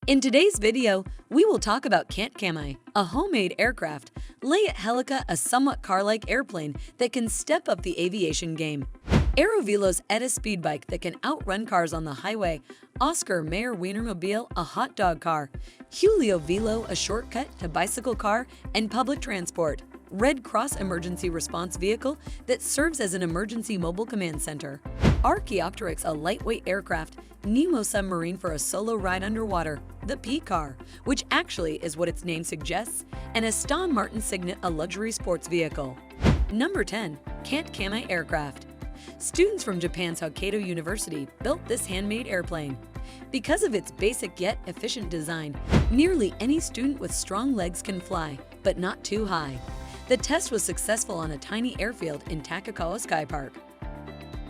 In today's video, we will talk about Kant Kamuy, a homemade aircraft, Leyat Helica, a somewhat car-like airplane that can step up the aviation game, Aerovelo's Etta Speedbike that can outrun cars on the highway, Oscar Mayer Wienermobile, a hot dog car, Qlio Velo, a shortcut to bicycle car and public transport, Red Cross emergency response vehicle that serves as an emergency mobile command center, Archaeopteryx, a lightweight aircraft, Nemo submarine for a solo ride underwater, the P car, which actually is what its name suggests, and Aston Martin Cygnet, a luxury sports vehicle. Number 10. Kant Kamuy aircraft. Students from Japan's Hokkaido University built this handmade airplane. Because of its basic yet efficient design, nearly any student with strong legs can fly, but not too high. The test was successful on a tiny airfield in Takakawa Sky Park.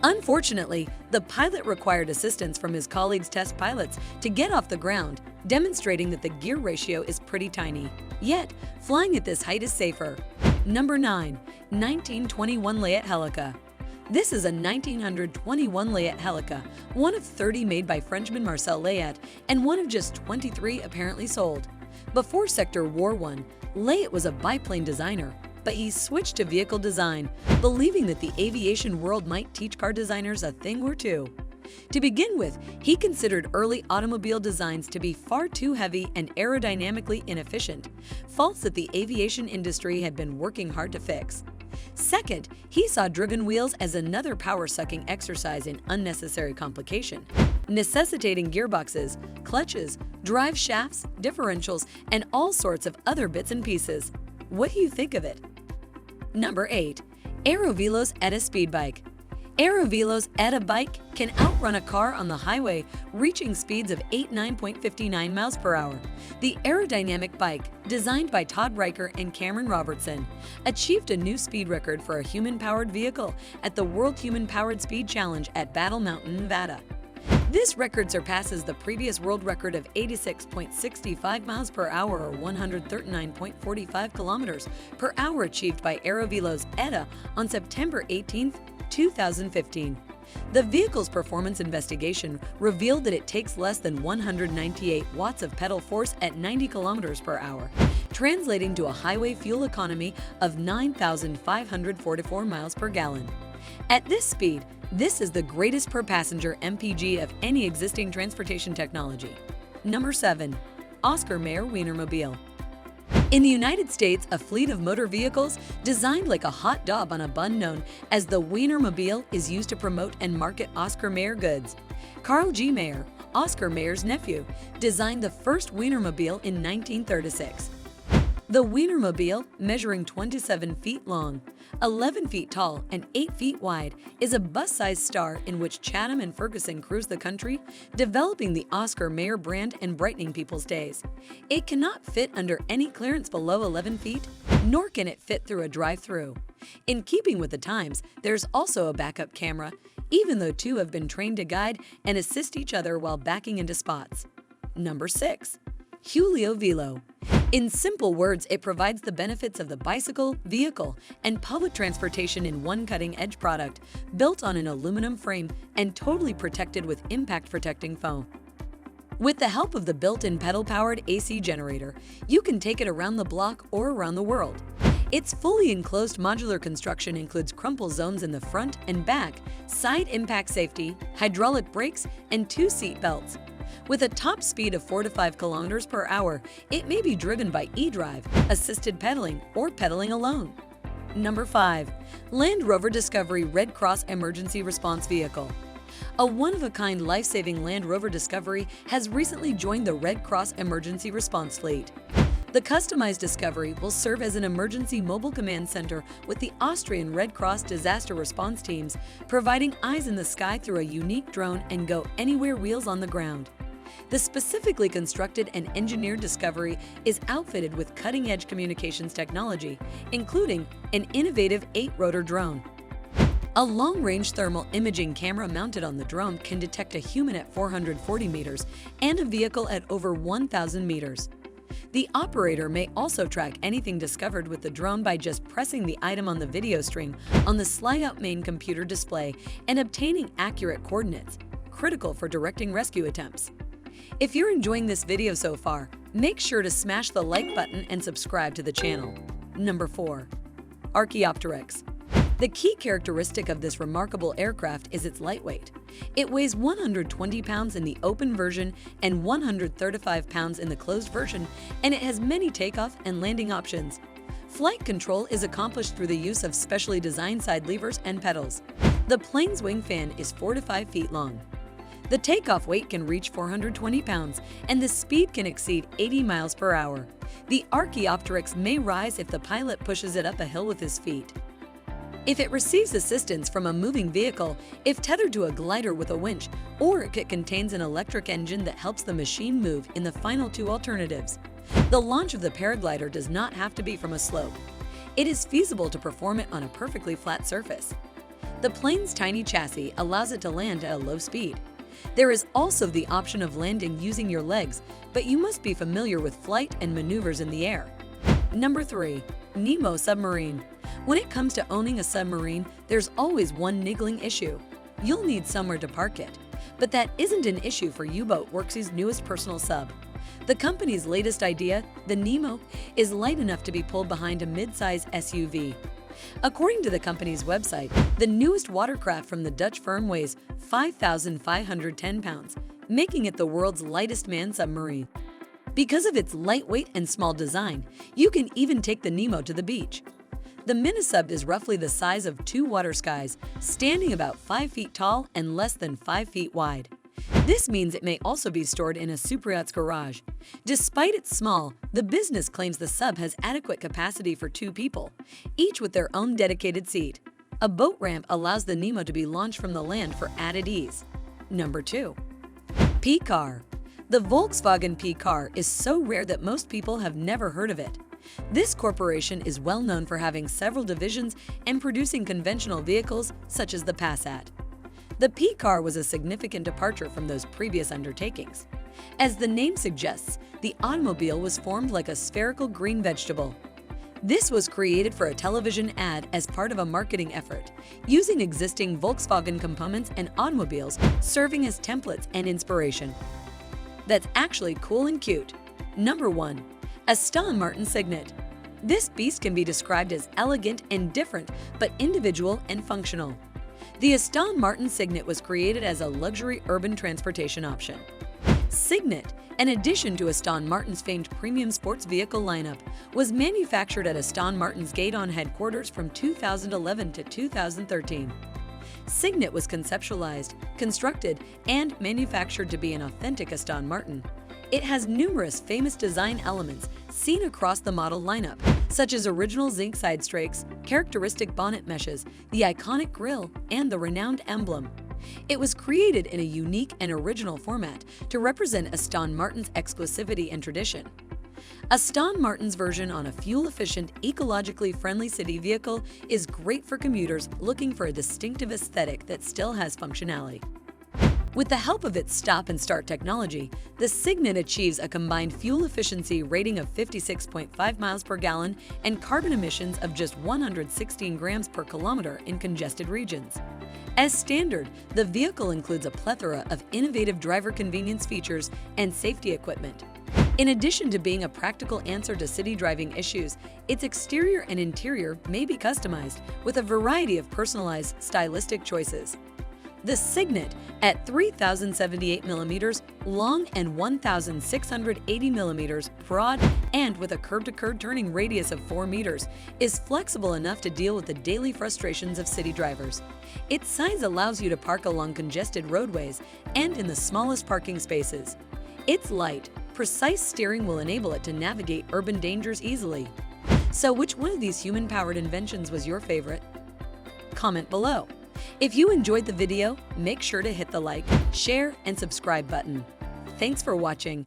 Unfortunately, the pilot required assistance from his colleagues' test pilots to get off the ground, demonstrating that the gear ratio is pretty tiny. Yet, flying at this height is safer. Number 9. 1921 Leyat Helica. This is a 1921 Leyat Helica, one of 30 made by Frenchman Marcel Leyat and one of just 23 apparently sold. Before Sector War I, Leyat was a biplane designer, but he switched to vehicle design, believing that the aviation world might teach car designers a thing or two. To begin with, he considered early automobile designs to be far too heavy and aerodynamically inefficient, faults that the aviation industry had been working hard to fix. Second, he saw driven wheels as another power-sucking exercise in unnecessary complication, necessitating gearboxes, clutches, drive shafts, differentials, and all sorts of other bits and pieces. What do you think of it? Number 8. Aerovelo's Etta Speedbike. Aerovelo's Etta bike can outrun a car on the highway, reaching speeds of 89.59 miles per hour. The aerodynamic bike, designed by Todd Riker and Cameron Robertson, achieved a new speed record for a human-powered vehicle at the World Human-Powered Speed Challenge at Battle Mountain, Nevada. This record surpasses the previous world record of 86.65 miles per hour or 139.45 kilometers per hour achieved by Aerovelo's Etta on September 18, 2015. The vehicle's performance investigation revealed that it takes less than 198 watts of pedal force at 90 kilometers per hour, translating to a highway fuel economy of 9,544 miles per gallon. At this speed, this is the greatest per passenger MPG of any existing transportation technology. Number 7. Oscar Mayer Wienermobile. In the United States, a fleet of motor vehicles designed like a hot dog on a bun known as the Wienermobile is used to promote and market Oscar Mayer goods. Carl G. Mayer, Oscar Mayer's nephew, designed the first Wienermobile in 1936. The Wienermobile, measuring 27 feet long, 11 feet tall, and 8 feet wide, is a bus-sized star in which Chatham and Ferguson cruise the country, developing the Oscar Mayer brand and brightening people's days. It cannot fit under any clearance below 11 feet, nor can it fit through a drive-thru. In keeping with the times, there's also a backup camera, even though two have been trained to guide and assist each other while backing into spots. Number 6. Qlio Velo. In simple words, it provides the benefits of the bicycle, vehicle, and public transportation in one cutting-edge product, built on an aluminum frame and totally protected with impact-protecting foam. With the help of the built-in pedal-powered AC generator, you can take it around the block or around the world. Its fully enclosed modular construction includes crumple zones in the front and back, side impact safety, hydraulic brakes, and 2 seat belts. With a top speed of 4 to 5 kilometers per hour, it may be driven by e-drive, assisted pedaling, or pedaling alone. Number 5. Land Rover Discovery Red Cross Emergency Response Vehicle. A one-of-a-kind life-saving Land Rover Discovery has recently joined the Red Cross Emergency Response Fleet. The customized Discovery will serve as an emergency mobile command center with the Austrian Red Cross disaster response teams, providing eyes in the sky through a unique drone and go-anywhere wheels on the ground. The specifically constructed and engineered Discovery is outfitted with cutting-edge communications technology, including an innovative 8-rotor drone. A long-range thermal imaging camera mounted on the drone can detect a human at 440 meters and a vehicle at over 1,000 meters. The operator may also track anything discovered with the drone by just pressing the item on the video stream on the slide-out main computer display and obtaining accurate coordinates, critical for directing rescue attempts. If you're enjoying this video so far, make sure to smash the like button and subscribe to the channel. Number 4. Archaeopteryx. The key characteristic of this remarkable aircraft is its lightweight. It weighs 120 pounds in the open version and 135 pounds in the closed version, and it has many takeoff and landing options. Flight control is accomplished through the use of specially designed side levers and pedals. The plane's wing fan is 4 to 5 feet long. The takeoff weight can reach 420 pounds, and the speed can exceed 80 miles per hour. The Archaeopteryx may rise if the pilot pushes it up a hill with his feet. If it receives assistance from a moving vehicle, if tethered to a glider with a winch, or if it contains an electric engine that helps the machine move in the final two alternatives. The launch of the paraglider does not have to be from a slope. It is feasible to perform it on a perfectly flat surface. The plane's tiny chassis allows it to land at a low speed. There is also the option of landing using your legs, but you must be familiar with flight and maneuvers in the air. Number 3. Nemo submarine. When it comes to owning a submarine, there's always one niggling issue. You'll need somewhere to park it. But that isn't an issue for U-Boat Works' newest personal sub. The company's latest idea, the Nemo, is light enough to be pulled behind a mid-size SUV. According to the company's website, the newest watercraft from the Dutch firm weighs 5,510 pounds, making it the world's lightest manned submarine. Because of its lightweight and small design, you can even take the Nemo to the beach. The Minisub is roughly the size of 2 water skies, standing about 5 feet tall and less than 5 feet wide. This means it may also be stored in a superyacht's garage. Despite its small, the business claims the sub has adequate capacity for 2 people, each with their own dedicated seat. A boat ramp allows the Nemo to be launched from the land for added ease. Number 2. P-Car. The Volkswagen P-Car is so rare that most people have never heard of it. This corporation is well known for having several divisions and producing conventional vehicles such as the Passat. The P-Car was a significant departure from those previous undertakings. As the name suggests, the automobile was formed like a spherical green vegetable. This was created for a television ad as part of a marketing effort, using existing Volkswagen components and automobiles serving as templates and inspiration. That's actually cool and cute. Number 1. Aston Martin Cygnet. This beast can be described as elegant and different, but individual and functional. The Aston Martin Cygnet was created as a luxury urban transportation option. Cygnet, an addition to Aston Martin's famed premium sports vehicle lineup, was manufactured at Aston Martin's Gaydon headquarters from 2011 to 2013. Cygnet was conceptualized, constructed, and manufactured to be an authentic Aston Martin. It has numerous famous design elements seen across the model lineup, such as original zinc side strakes, characteristic bonnet meshes, the iconic grille, and the renowned emblem. It was created in a unique and original format to represent Aston Martin's exclusivity and tradition. Aston Martin's version on a fuel-efficient, ecologically friendly city vehicle is great for commuters looking for a distinctive aesthetic that still has functionality. With the help of its stop-and-start technology, the Cygnet achieves a combined fuel efficiency rating of 56.5 miles per gallon and carbon emissions of just 116 grams per kilometer in congested regions. As standard, the vehicle includes a plethora of innovative driver convenience features and safety equipment. In addition to being a practical answer to city driving issues, its exterior and interior may be customized with a variety of personalized stylistic choices. The Cygnet, at 3,078 mm long and 1,680 mm broad and with a curb-to-curb turning radius of 4 meters, is flexible enough to deal with the daily frustrations of city drivers. Its size allows you to park along congested roadways and in the smallest parking spaces. Its light, precise steering will enable it to navigate urban dangers easily. So which one of these human-powered inventions was your favorite? Comment below. If you enjoyed the video, make sure to hit the like, share, and subscribe button. Thanks for watching.